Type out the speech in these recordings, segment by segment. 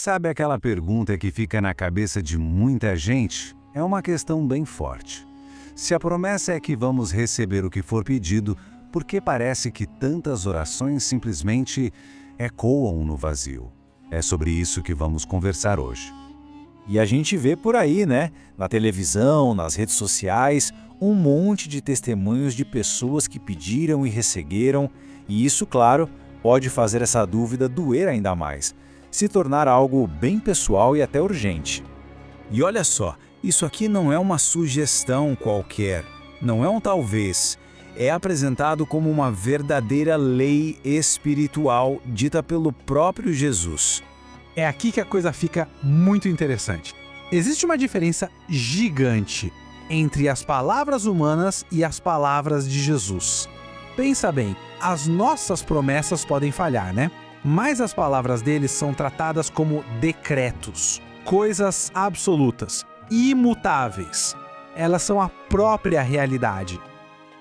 Sabe aquela pergunta que fica na cabeça de muita gente? É uma questão bem forte. Se a promessa é que vamos receber o que for pedido, por que parece que tantas orações simplesmente ecoam no vazio? É sobre isso que vamos conversar hoje. E a gente vê por aí, né? Na televisão, nas redes sociais, um monte de testemunhos de pessoas que pediram e receberam, e isso, claro, pode fazer essa dúvida doer ainda mais, se tornar algo bem pessoal e até urgente. E olha só, isso aqui não é uma sugestão qualquer, não é um talvez. É apresentado como uma verdadeira lei espiritual dita pelo próprio Jesus. É aqui que a coisa fica muito interessante. Existe uma diferença gigante entre as palavras humanas e as palavras de Jesus. Pensa bem, as nossas promessas podem falhar, né? Mas as palavras deles são tratadas como decretos, coisas absolutas, imutáveis. Elas são a própria realidade.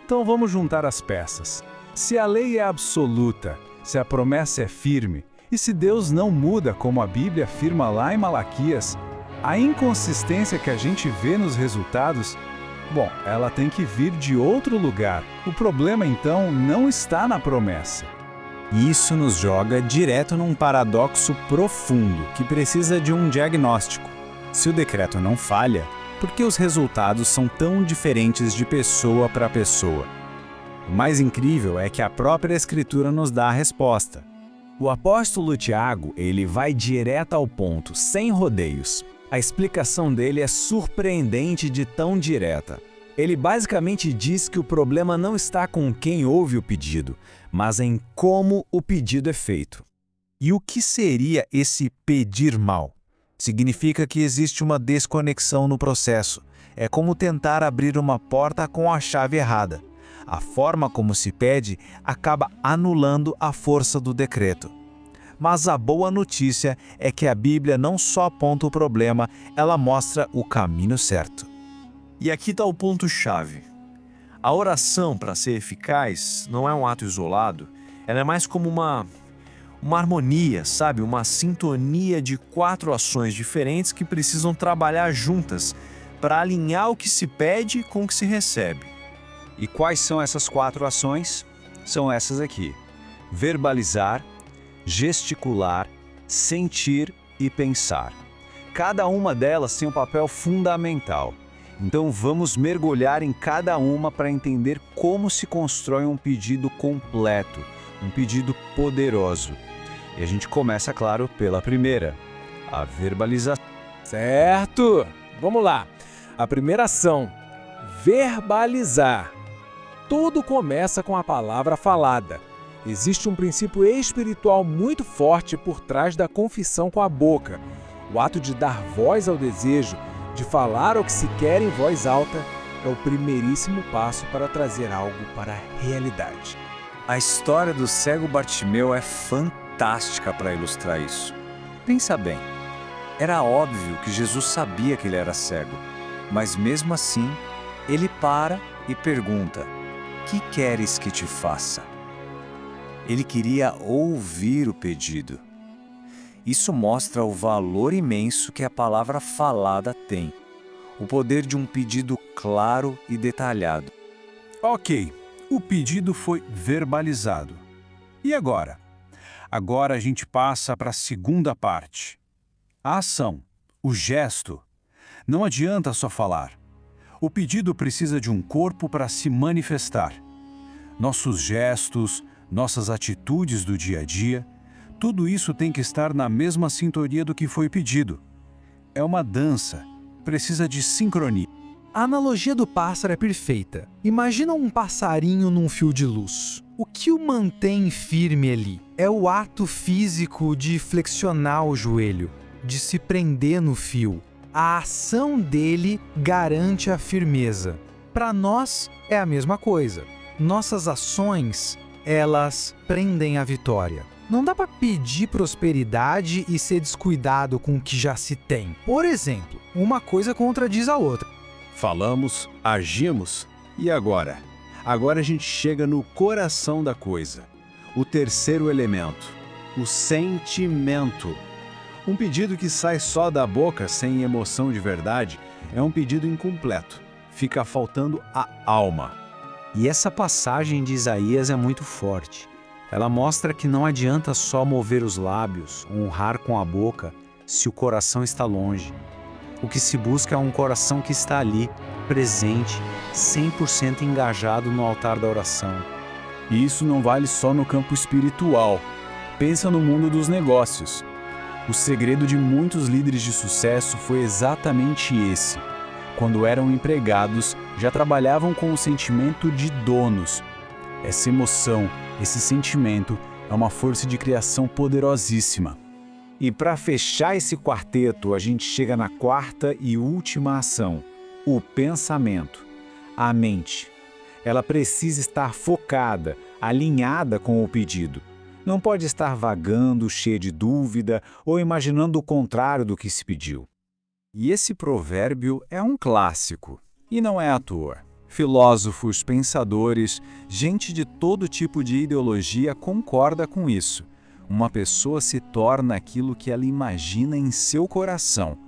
Então vamos juntar as peças. Se a lei é absoluta, se a promessa é firme, e se Deus não muda, como a Bíblia afirma lá em Malaquias, a inconsistência que a gente vê nos resultados, bom, ela tem que vir de outro lugar. O problema, então, não está na promessa. Isso nos joga direto num paradoxo profundo que precisa de um diagnóstico. Se o decreto não falha, por que os resultados são tão diferentes de pessoa para pessoa? O mais incrível é que a própria Escritura nos dá a resposta. O apóstolo Tiago, ele vai direto ao ponto, sem rodeios. A explicação dele é surpreendente de tão direta. Ele basicamente diz que o problema não está com quem ouve o pedido, mas em como o pedido é feito. E o que seria esse pedir mal? Significa que existe uma desconexão no processo. É como tentar abrir uma porta com a chave errada. A forma como se pede acaba anulando a força do decreto. Mas a boa notícia é que a Bíblia não só aponta o problema, ela mostra o caminho certo. E aqui está o ponto-chave. A oração, para ser eficaz, não é um ato isolado, ela é mais como uma harmonia, sabe? Uma sintonia de 4 ações diferentes que precisam trabalhar juntas para alinhar o que se pede com o que se recebe. E quais são essas 4 ações? São essas aqui: verbalizar, gesticular, sentir e pensar. Cada uma delas tem um papel fundamental. Então vamos mergulhar em cada uma para entender como se constrói um pedido completo, um pedido poderoso. E a gente começa, claro, pela primeira, a verbalização. Certo! Vamos lá. A primeira ação, verbalizar. Tudo começa com a palavra falada. Existe um princípio espiritual muito forte por trás da confissão com a boca. O ato de dar voz ao desejo, de falar o que se quer em voz alta, é o primeiríssimo passo para trazer algo para a realidade. A história do cego Bartimeu é fantástica para ilustrar isso. Pensa bem, era óbvio que Jesus sabia que ele era cego, mas mesmo assim, ele para e pergunta: "Que queres que te faça?" Ele queria ouvir o pedido. Isso mostra o valor imenso que a palavra falada tem, o poder de um pedido claro e detalhado. Ok, o pedido foi verbalizado. E agora? Agora a gente passa para a segunda parte. A ação, o gesto. Não adianta só falar. O pedido precisa de um corpo para se manifestar. Nossos gestos, nossas atitudes do dia a dia, tudo isso tem que estar na mesma sintonia do que foi pedido. É uma dança, precisa de sincronia. A analogia do pássaro é perfeita. Imagina um passarinho num fio de luz. O que o mantém firme ali é o ato físico de flexionar o joelho, de se prender no fio. A ação dele garante a firmeza. Para nós é a mesma coisa. Nossas ações, elas prendem a vitória. Não dá para pedir prosperidade e ser descuidado com o que já se tem. Por exemplo, uma coisa contradiz a outra. Falamos, agimos, e agora? Agora a gente chega no coração da coisa. O terceiro elemento, o sentimento. Um pedido que sai só da boca, sem emoção de verdade, é um pedido incompleto. Fica faltando a alma. E essa passagem de Isaías é muito forte. Ela mostra que não adianta só mover os lábios, honrar com a boca, se o coração está longe. O que se busca é um coração que está ali, presente, 100% engajado no altar da oração. E isso não vale só no campo espiritual. Pensa no mundo dos negócios. O segredo de muitos líderes de sucesso foi exatamente esse. Quando eram empregados, já trabalhavam com o sentimento de donos. Essa emoção, esse sentimento, é uma força de criação poderosíssima. E para fechar esse quarteto, a gente chega na quarta e última ação, o pensamento, a mente. Ela precisa estar focada, alinhada com o pedido. Não pode estar vagando, cheia de dúvida ou imaginando o contrário do que se pediu. E esse provérbio é um clássico, e não é à toa. Filósofos, pensadores, gente de todo tipo de ideologia concorda com isso. Uma pessoa se torna aquilo que ela imagina em seu coração.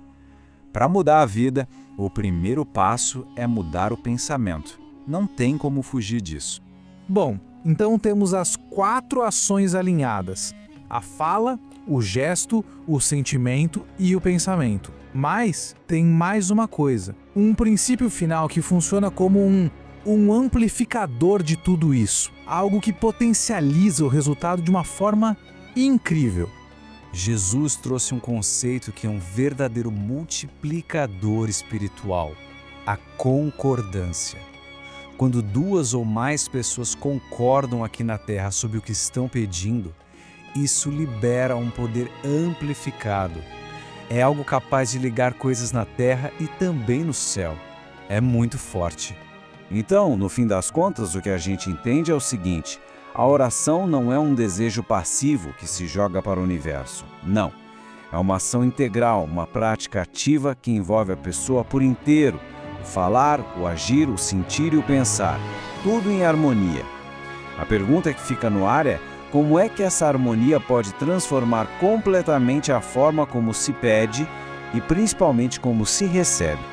Para mudar a vida, o primeiro passo é mudar o pensamento. Não tem como fugir disso. Bom, então temos as 4 ações alinhadas: a fala, o gesto, o sentimento e o pensamento. Mas tem mais uma coisa, um princípio final que funciona como um amplificador de tudo isso, algo que potencializa o resultado de uma forma incrível. Jesus trouxe um conceito que é um verdadeiro multiplicador espiritual: a concordância. Quando 2 ou mais pessoas concordam aqui na Terra sobre o que estão pedindo, isso libera um poder amplificado. É algo capaz de ligar coisas na Terra e também no céu. É muito forte. Então, no fim das contas, o que a gente entende é o seguinte: a oração não é um desejo passivo que se joga para o universo. Não. É uma ação integral, uma prática ativa que envolve a pessoa por inteiro. O falar, o agir, o sentir e o pensar. Tudo em harmonia. A pergunta que fica no ar é: como é que essa harmonia pode transformar completamente a forma como se pede e principalmente como se recebe?